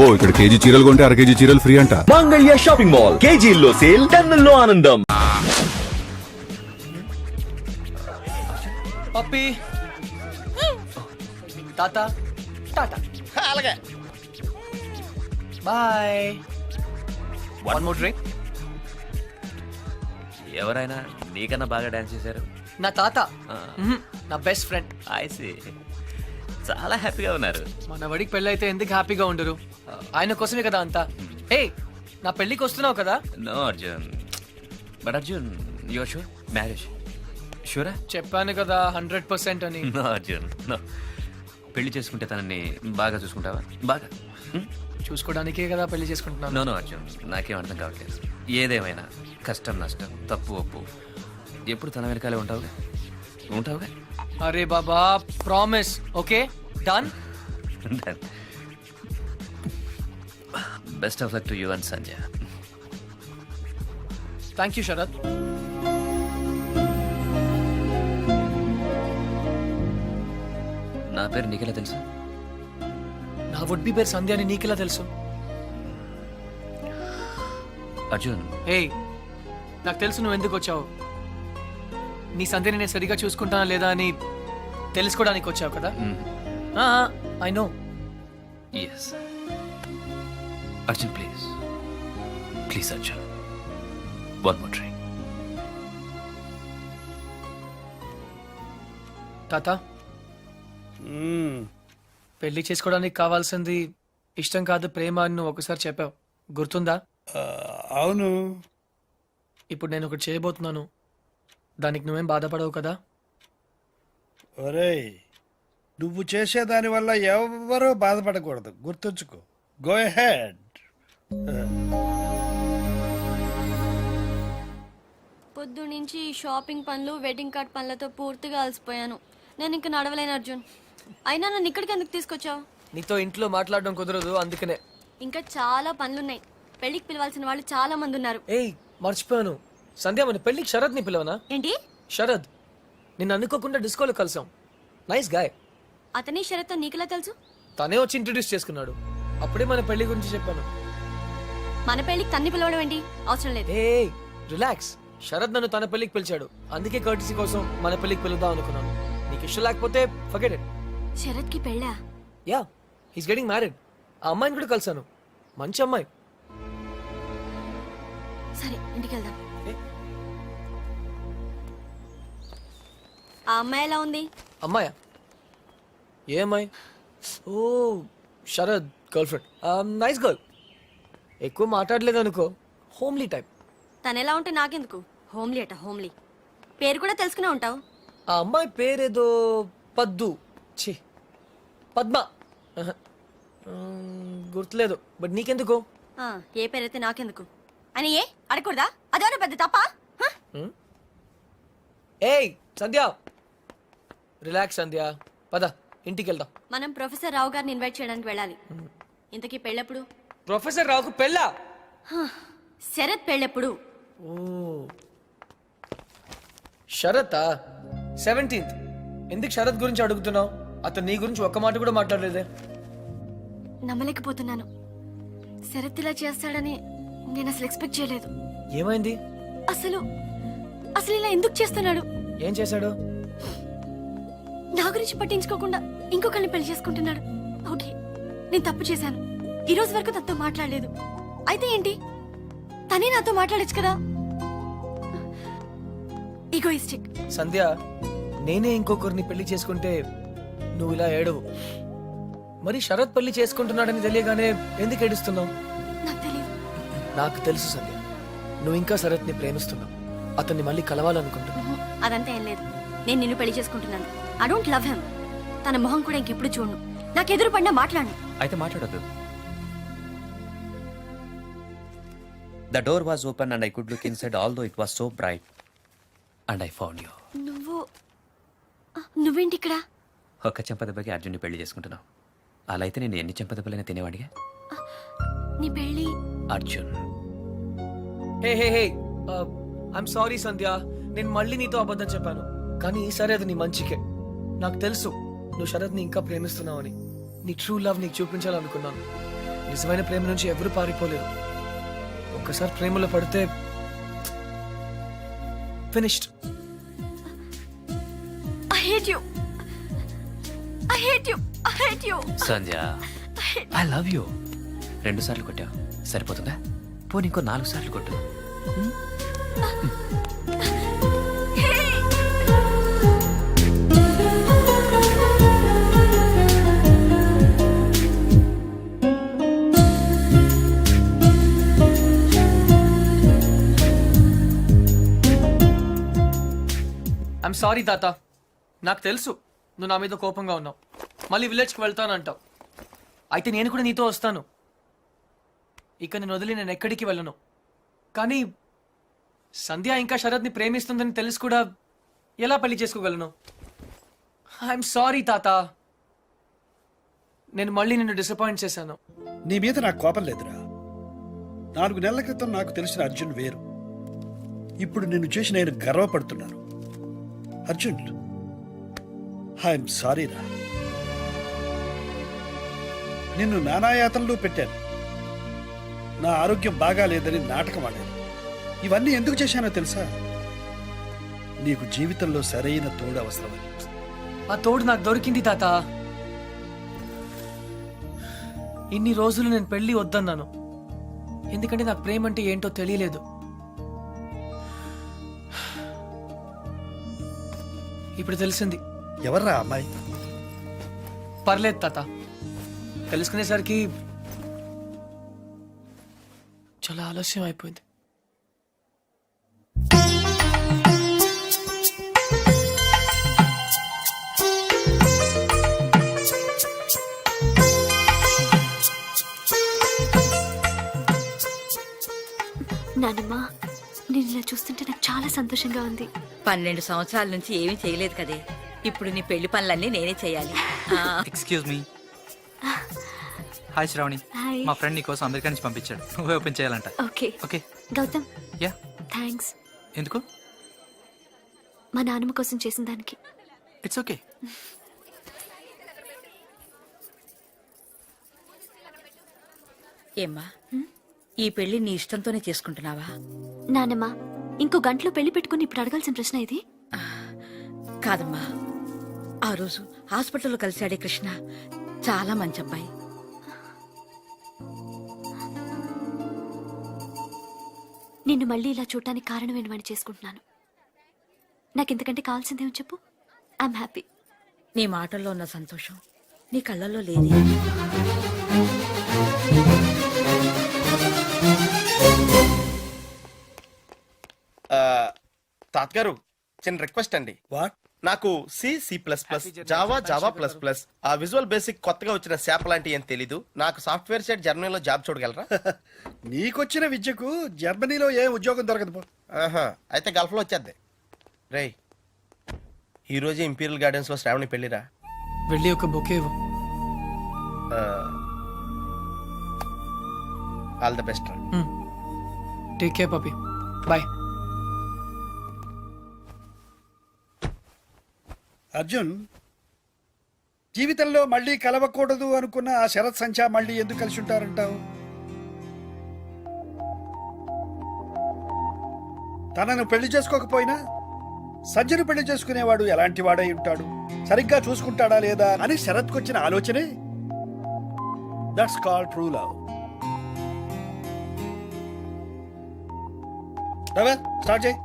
అబ్బో ఇక్కడ కేజీ చీరలు కొంటే అర కేజీ చీరలు ఫ్రీ అంట. మంగళ్య షాపింగ్ మాల్, కేజీల్లో సేల్, టన్నుల్లో ఆనందం. పప్పి తాత టాటా అలాగే బాయ్. One more drink. ఎవరైనా నీకన్నా బాగా డాన్స్ చేశారు? నా తాత నా బెస్ట్ ఫ్రెండ్. ఐసి చాలా హ్యాపీగా ఉన్నారు. మన వడికి పెళ్ళి అయితే ఎందుకు హ్యాపీగా ఉండరు? ఆయన కోసమే కదా అంతా. హే, నా పెళ్ళికి వస్తున్నావు కదా? No Arjun, but Arjun you're sure marriage షూరా? చెప్పాను కదా 100% అని. No Arjun no. పెళ్లి చేసుకుంటే తనని బాగా చూసుకుంటావా? బాగా చూసుకోవడానికే కదా పెళ్లి చేసుకుంటున్నాను. నో నో అర్జున్, నాకేం అర్థం కావట్లేదు. ఏదేమైనా కష్టం నష్టం తప్పు ఒప్పు ఎప్పుడు తన వెనకాలే ఉంటావుగా? ఉంటావుగా? అరే బాబా, promise. Okay, done. Best of luck to you and Sanjay. Thank you Sharath. నా పేరు నీకెలా తెలుసు? నా వుడ్ బి పేరు సంధ్య అని నీకెలా తెలుసు? అర్జున్, హే, నాకు తెలుసు నువ్వు ఎందుకు వచ్చావు. నీ సంధ్యని నేను సరిగా చూసుకుంటానా లేదా అని తెలుసుకోవడానికి వచ్చావు కదా? I know. Yes Arjun, please please Arjun, one more drink. తాత, పెళ్లి చేసుకోవడానికి కావాల్సింది ఇష్టం కాదు ప్రేమ అని నువ్వు ఒకసారి చెప్పావు, గుర్తుందా? అవును. ఇప్పుడు నేను ఒకటి చేయబోతున్నాను, దానికి నువ్వేం బాధపడవు కదా? ఒరేయ్, నువ్వు చేసేదాని వల్ల ఎవరూ బాధపడకూడదు, గుర్తుంచుకో. Go head. పొద్దు నుంచి షాపింగ్ పనులు, వెడ్డింగ్ కార్డ్ పనులతో పూర్తిగా అలసిపోయాను. నేను ఇంక నడవలేను అర్జున్. అయినా నన్ను ఇక్కడికి ఎందుకు తీసుకొచ్చావు? నీతో ఇంట్లో మాట్లాడడం కుదరదు, అందుకనే. ఇంకా చాలా పనులున్నాయి. పెళ్లికి పిలవాల్సిన వాళ్ళు చాలా మంది ఉన్నారు. ఏయ్, మర్చిపోయాను. సంధ్య, మన పెళ్లికి శరత్ ని పిలవనా? ఏంటి? శరద్, నిన్ను అనుకోకుండా డిస్కోలో కలిసాం. Nice guy. అతని షరత్ నీకెలా తెలుసు? తనే వచ్చి ఇంట్రడ్యూస్ చేసుకున్నాడు. అప్పుడే మన పెళ్లి గురించి చెప్పాను. మన పెళ్లికి తన్ని పిలవడం ఏంటి? అవసరం లేదు. ఏ రిలాక్స్. శరద్ నన్ను తన పెళ్లికి పిలిచాడు, అందుకే కర్టీసీ కోసం మన పెళ్లికి పిలుద్దాం అనుకున్నాను. నీకు ఇష్టం లేకపోతే ఫర్గెట్ ఇట్. శరత్ కి పెళ్ళా? Yeah, he's getting married. ఆ అమ్మాయిని కూడా కలిసాను, మంచి అమ్మాయి. సరే, ఇంటికి వెళ్దాం. ఏ? ఆ అమ్మాయి ఎలా ఉంది? అమ్మాయా? ఏ అమ్మాయి? ఓ, Sharad girlfriend. Nice girl. ఎక్కువ మాట్లాడలేదు అనుకో, హోమ్లీ టైప్. తను ఎలా ఉంటే నాకెందుకు? హోమ్లీ అట, హోమ్లీ. పేరు కూడా తెలుసుకునే ఉంటావు. ఆ అమ్మాయి పేరేదో పద్దు, ఛీ పద్మ. గుర్తులేదు, బట్ నీకెందుకు? ఏ పేరైతే నాకెందుకు అని ఏ అడగకూడదా? అదేమన్నా పెద్ద తప్ప? ఏయ్ సంధ్య, రిలాక్స్ సంధ్య, పద ఇంటికి వెళ్దాం. మనం ప్రొఫెసర్ రావు గారిని ఇన్వైట్ చేయడానికి వెళ్ళాలి. ఇంతకీ పెళ్ళెప్పుడు? ప్రొఫెసర్ రావుకు పెళ్ళా? శరత్ పెళ్ళెప్పుడు? ఓ, శరత్ 17th. ఎందుకు శరత్ గురించి అడుగుతున్నావు? అతను నీ గురించి ఒక్క మాట కూడా మాట్లాడలేదే. నమ్మలేకపోతున్నాను. శరత్ ఇలా చేస్తాడని నేను అసలు ఎక్స్పెక్ట్ చేయలేదు. ఏమైంది? అసలు అసలు ఇలా ఎందుకు చేస్తున్నాడు? ఏం చేశాడు? నా గురించి పట్టించుకోకుండా ఇంకొకరిని పెళ్లి చేసుకుంటున్నాడు. ఓకే, నేను తప్పు చేశాను. ఈ రోజు వరకు తనతో మాట్లాడలేదు. అయితే ఏంటి? తనే నాతో మాట్లాడచ్చు కదా. ఈగోయిస్టిక్. సంధ్య, నేనే ఇంకొకరిని పెళ్లి చేసుకుంటే నువ్వు ఇలా ఏడవు. మరి శరత్ పెళ్లి చేసుకుంటున్నాడని తెలియగానే ఎందుకు ఏడుస్తున్నావు? నాకు తెలియదు. నాకు తెలుసు సంధ్య, నువ్వు ఇంకా శరత్ని ప్రేమిస్తున్నావు. అతన్ని మళ్ళీ కలవాలనుకుంటున్నావు. అదంతా ఏం లేదు. నేను నిన్ను పెళ్లి చేసుకుంటున్నాను. I don't love him. తన మొహం కూడా ఇంకెప్పుడు చూడను. నాకు ఎదురు పడినా మాట్లాడను. అయితే మాట్లాడద్దు. The door was open and I could look inside, although it was so bright. And I found you. నువ్వేంటి ఇక్కడ? ఒక్క చెంపదెబ్బకి అర్జున్ని పెళ్లి చేసుకుంటున్నావు. అలా అయితే నేను ఎన్ని చెంపదెబ్బలైనా తినేవాడిగా. నీ పెళ్లి? అర్జున్, హే హే హే, ఐఎమ్ సారీ సంధ్య, నేను మళ్ళీ నీతో అబద్ధం చెప్పాను. కానీ ఈసారి అది నీ మంచికే. నాకు తెలుసు నువ్వు శరత్ని ఇంకా ప్రేమిస్తున్నావని. నీ ట్రూ లవ్ నీకు చూపించాలనుకున్నాను. నిజమైన ప్రేమ నుంచి ఎవరు పారిపోలేరు. ఒక్కసారి ప్రేమలో పడితే finished. I hate you. I hate you. I hate you. Sandhya, I love you. 2 సార్లు కొట్టావు, సరిపోతుందా? పోనీ ఇంకో 4 సార్లు కొట్టు. Hey. ఐఎమ్ సారీ తాత. నాకు తెలుసు నువ్వు నా మీద కోపంగా ఉన్నావు. మళ్ళీ విలేజ్కి వెళ్తానంటావు. అయితే నేను కూడా నీతో వస్తాను. ఇక నేను వదిలి నేను ఎక్కడికి వెళ్ళను. కానీ సంధ్య ఇంకా శరత్ని ప్రేమిస్తుందని తెలిసి కూడా ఎలా పెళ్లి చేసుకోగలను? ఐఎమ్ సారీ తాత. నేను మళ్ళీ నిన్ను డిసప్పాయింట్ చేశాను. నీ మీద నాకు కోపం లేదురా. 4 నెలల క్రితం నాకు తెలిసిన అర్జున్ వేరు. ఇప్పుడు నిన్ను చూసి నేను గర్వపడుతున్నాను. అర్జున్, ఐఎమ్ సారీ రా. నిన్ను నానాయాతనలు పెట్టాను. నా ఆరోగ్యం బాగా లేదని నాటకం ఆడాను. ఇవన్నీ ఎందుకు చేశానో తెలుసా? నీకు జీవితంలో సరైన తోడు అవసరమని. ఆ తోడు నాకు దొరికింది తాత. ఇన్ని రోజులు నేను పెళ్లి వద్దన్నాను, ఎందుకంటే నాకు ప్రేమ అంటే ఏంటో తెలియలేదు. ఇప్పుడు తెలిసింది. ఎవర్రా అమ్మాయి? పర్లేదు తాత, తెలుసుకునేసరికి చాలా ఆలస్యం అయిపోయింది. నానమ్మ, నేను ఇలా చూస్తుంటే నాకు చాలా సంతోషంగా ఉంది. 12 సంవత్సరాల నుంచి ఏమీ చేయలేదు కదే. ఇప్పుడు నీ పెళ్లి పనులన్నీ నేనే చేయాలి. Excuse me. Hi Shravani, hi. మా ఫ్రెండ్ నీ కోసం అమెరికా నుంచి పంపించాడు. నువ్వే ఓపెన్ చేయాలంట. Okay okay. Gautam, yeah. Thanks. ఎందుకు? మా నాన్నమ్మ కోసం చేసిన దానికి. It's okay. ఏమ్మా, ఈ పెళ్లి నీ ఇష్టంతోనే చేసుకుంటున్నావా? నానమ్మ, ఇంకో గంటలో పెళ్లి పెట్టుకుని ఇప్పుడు అడగాల్సిన ప్రశ్న ఇది. కాదమ్మా, ఆ రోజు హాస్పిటల్లో కలిశాడే కృష్ణ చాలా మంచి అబ్బాయి. నిన్ను మళ్ళీ ఇలా చూడటానికి కారణం ఏంటని చేసుకుంటున్నాను. నాకు ఇంతకంటే కావాల్సిందేమో చెప్పు. I'm happy. నీ మాటల్లో ఉన్న సంతోషం నీ కళ్ళల్లో లేదే. తాతగారు, చిన్న రిక్వెస్ట్ అండి. వాట్? నాకు C++, జావా++, ఆ విజువల్ బేసిక్ కొత్తగా వచ్చిన శాప్ లాంటి ఏం తెలీదు. నాకు సాఫ్ట్వేర్ సైడ్ జర్మనీలో జాబ్ చూడగలరా? నీకొచ్చిన విద్యకు జర్మనీలో ఏ ఉద్యోగం దొరకదు పో. ఆహా, అయితే గల్ఫ్ లో వచ్చేద్ది. రేయ్, ఈ రోజు ఇంపీరియల్ గార్డెన్స్ లో శ్రావణి పెళ్లిరా. వెళ్ళి ఒక బొకే ఇవ్వు. ఆల్ ద బెస్ట్ రా. Take care పపి. బాయ్. అర్జున్, జీవితంలో మళ్ళీ కలవకూడదు అనుకున్న ఆ శరత్ సంచా మళ్ళీ ఎందుకు కలిసి ఉంటారంటావు? తనను పెళ్లి చేసుకోకపోయినా సంజను పెళ్లి చేసుకునేవాడు ఎలాంటి వాడై ఉంటాడు, సరిగ్గా చూసుకుంటాడా లేదా అని శరత్కు వచ్చిన ఆలోచనే that's call true love. Start చేయి.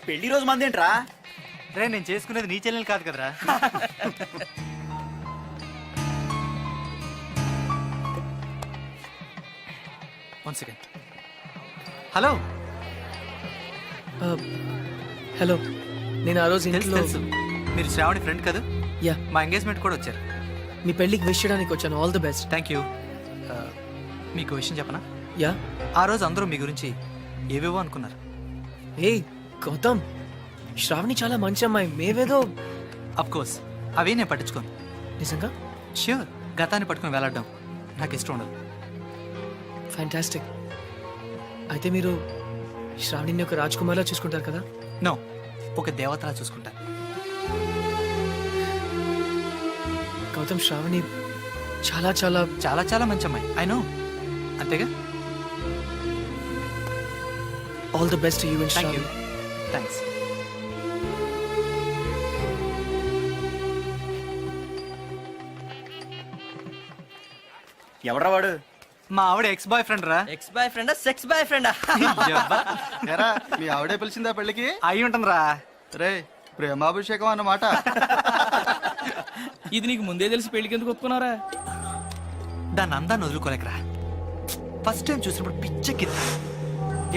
పెళ్లి రోజు మంది ఏంట్రా? రే నేను చేసుకునేది నీ చెల్లెలు కాదు కదరా. One second. హలో. హలో, నేను ఆ రోజు తెలుసు ఇంట్లో తెలుసు, మీరు శ్రావణి ఫ్రెండ్ కదా. యా, మా ఎంగేజ్మెంట్ కూడా వచ్చారు. మీ పెళ్ళికి విష్ చేయడానికి వచ్చాను. All the best. Thank you. మీకు విషయం చెప్పనా? యా. ఆ రోజు అందరూ మీ గురించి ఏవేవో అనుకున్నారు. ఏ గౌతమ్, శ్రావణి చాలా మంచి అమ్మాయి. మేవేదో అఫ్ కోర్స్ అవే నేను పట్టించుకోను. నిజంగా ష్యూర్, గతాన్ని పట్టుకుని వేలాడడం నాకు ఇష్టం ఉండదు. ఫ్యాంటాస్టిక్. అయితే మీరు శ్రావణిని ఒక రాజ్కుమార్లా చూసుకుంటారు కదా? నో, ఒక దేవతలా చూసుకుంటా. గౌతమ్, శ్రావణి చాలా చాలా చాలా చాలా మంచి అమ్మాయి. ఐ నో, అంతేగా. All the best you and thank you. Shravani. Thanks. ఎవడ్రా వాడు? మా ఆవిడ ఎక్స్ బాయ్ ఫ్రెండ్ రా. ఎక్స్ బాయ్ ఫ్రెండా, సెక్స్ బాయ్ ఫ్రెండా? ఎరా మీ ఆవిడే పిలిచిందా పెళ్ళికి? అయి ఉంటుంది రా. రే ప్రేమాభిషేకం అన్నమాట. ఇది నీకు ముందే తెలిసి పెళ్లికి ఎందుకు ఒప్పుకున్నారా? దాన్ని అందాన్ని వదులుకోలేకరా. ఫస్ట్ టైం చూసినప్పుడు పిచ్చెక్కింది.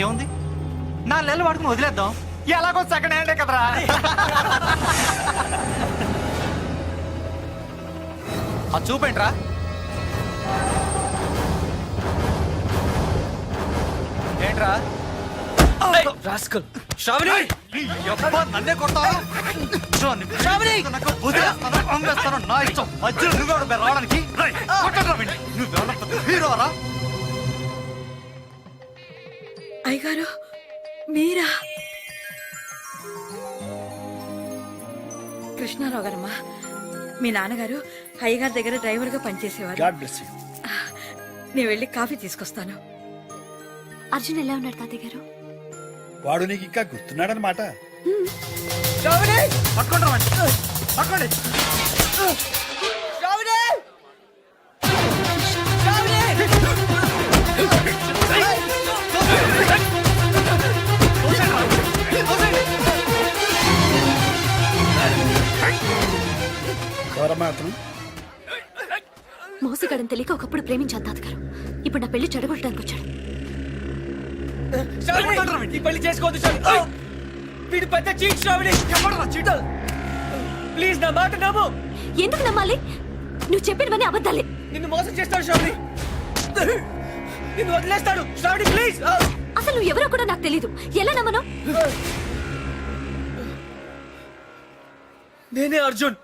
ఏముంది, 4 నెలలు వాడుకుని వదిలేద్దాం, ఎలాగో సెకండ్ హ్యాండే కదరా. అది చూపేంట్రా. ఏంట్రా రాస్కల్. శ్రావణి, నన్నే కొడతావు. నా ఇష్టం. మధ్యలో నువ్వెవడు బే రావడానికి? నువ్వెవడ హీరోరా? అయ్యగారు మీరా? కృష్ణారావు గారమ్మా, మీ నాన్నగారు అయ్యగారి దగ్గర డ్రైవర్గా పనిచేసేవారు. God bless you. నేను వెళ్ళి కాఫీ తీసుకొస్తాను. అర్జున్ ఎలా ఉన్నాడు తాతయ్య గారు? వాడు నీకు ఇంకా గుర్తున్నాడనమాట. పట్టుకోండి రావండి, పట్టుకోండి. ఎవరమ్మా అతను? మోసగాడని తెలియక ఒకప్పుడు ప్రేమించాను తాతగారు. ఇప్పుడు నా పెళ్లి చెడగొట్టడానికి వచ్చాడు. ఈ పెళ్లి చేసుకోవద్దు శ్రావణి. వీడు పెద్ద చీట్ శ్రావణి. ప్లీజ్ నా మాట నమ్ము. ఎందుకు నమ్మాలి? నువ్వు చెప్పినవన్నీ అబద్ధాలే. నిన్ను మోసం చేస్తాడు శ్రావణి. నిన్ను వదిలేస్తాడు శ్రావణి. ప్లీజ్. అసలు నువ్వు ఎవరో కూడా నాకు తెలీదు. ఎలా నమ్మను? నేనే అర్జున్.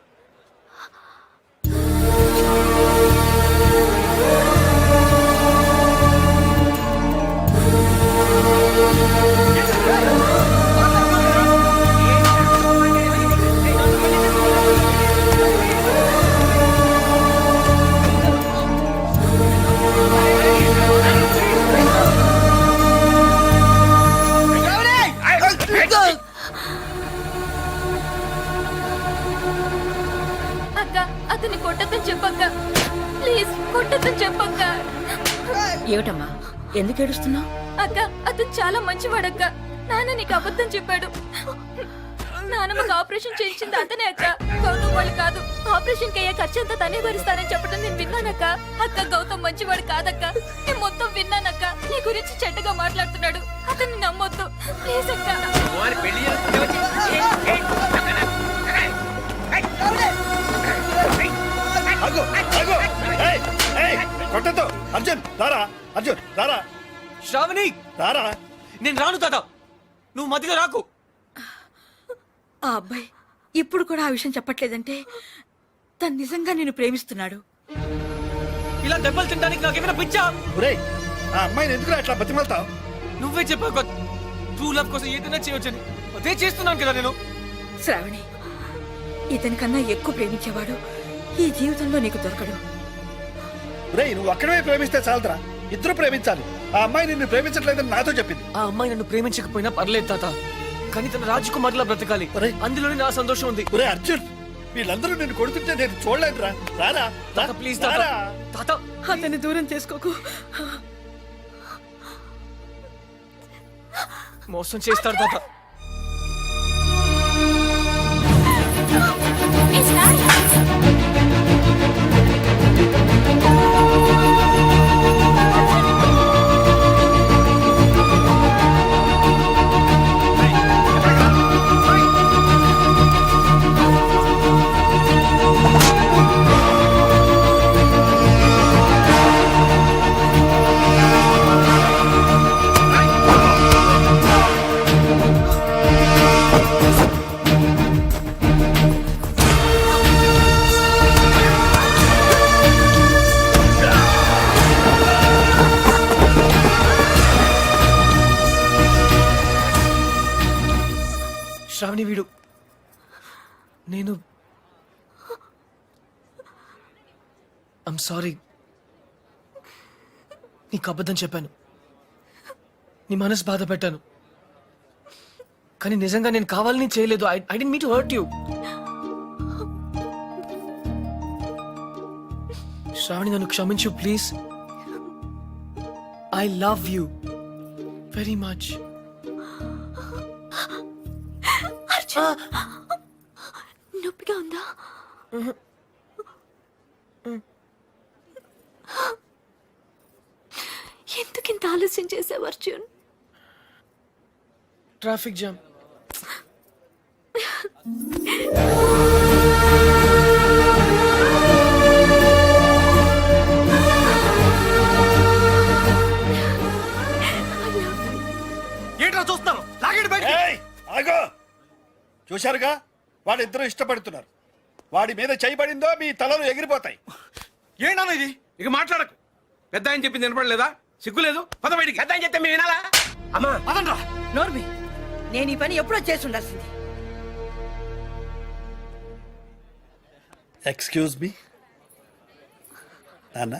అక్క, అతన్ని కొట్టద్దని చెప్పక్క. ప్లీజ్ కొట్టద్దని చెప్పక్క. ఏమిటమ్మా, ఎందుకు ఏడుస్తున్నావు? అక్క, అతను చాలా మంచివాడక్క. నాన్న నీకు అబద్ధం చెప్పాడు. నాన్నమ్మకు ఆపరేషన్ చేయించింది అతనే అక్క, గౌతమ్ వాళ్ళు కాదు. ఆపరేషన్ కి అయ్యే ఖర్చంతా తనే భరిస్తానని చెప్పడం నేను విన్నానక్క. అక్క, గౌతమ్ మంచివాడు కాదక్క. నేను మొత్తం విన్నానక్క. నీ గురించి చెడ్డగా మాట్లాడుతున్నాడు. అతన్ని నమ్మొద్దు ప్లీజ్ అక్క. ఆగు, ఆగు. ఏయ్, ఏయ్, కొట్టొద్దు. అర్జున్ రారా, అర్జున్ రారా, శ్రావణి, రారా. నేను రాను తాత. నువ్వు మధ్యలో రాకు. ఆ అబ్బాయి ఇప్పుడు కూడా ఆ విషయం చెప్పట్లేదంటే తను నిజంగా నిన్ను ప్రేమిస్తున్నాడు. ఇలా దెబ్బలు తినడానికి నాకేమైనా పిచ్చా? ఒరేయ్, ఆ అమ్మాయిని ఎందుకు అట్లా బతిమాలతావు? నువ్వే చెప్పావు ట్రూ లవ్ కోసం ఏదైనా చేయవచ్చని. అదే చేస్తున్నాను కదా నేను. శ్రావణి, ఇతని కన్నా ఎక్కువ ప్రేమించేవాడు ఈ జీవితంలో నీకు దొరకడు. ఒరేయ్, నువ్వు అక్కడే ప్రేమిస్తే చాలదురా. ఇద్దరు ప్రేమించాలి. ఆ అమ్మాయి నిన్ను ప్రేమించట్లేదని నాతో చెప్పింది. ఆ అమ్మాయి నన్ను ప్రేమించకపోయినా పర్లేదు తాత, కానీ తన రాజకుమార్లా బ్రతకాలి. ఒరేయ్, అందులోనే నా సంతోషం ఉంది. ఒరే అర్జున్, వీళ్ళందరూ నిన్ను కొడుతుంటే నేను చూడలేదురా. రారా, తాత ప్లీజ్ తాత. రారా. తాత, అతన్ని దూరం చేసుకోకు. మోసం చేస్తాడు తాత. శ్రావణి వీడు నేను ఐమ్ సారీ నీకు అబద్ధం చెప్పాను నీ మనసు బాధ పెట్టాను కానీ నిజంగా నేను కావాలని చేయలేదు I didn't mean to hurt you Shravani నన్ను క్షమించు please I love you very much నొప్పిగా ఉందా ఎందుకింత ఆలస్యం చేసావు అర్జున్ ట్రాఫిక్ జామ్ ఏంట్రా చూస్తాను లాగండి బయట ఏయ్, ఆగు! చూశారుగా వాళ్ళిద్దరూ ఇష్టపడుతున్నారు వాడి మీద చేయబడిందో మీ తలలు ఎగిరిపోతాయి. ఏంటన్నా ఇది ఇక మాట్లాడకు పెద్ద ఆయన చెప్పింది వినపడలేదా సిగ్గులేదు పద బయటికి పెద్ద ఆయన చెప్తే మేము వినాలా అమ్మా అదనరా నోర్మి నేను ఈ పని ఎప్పుడో చేసి ఉండాల్సింది. ఎక్స్క్యూజ్ మీ నాన్న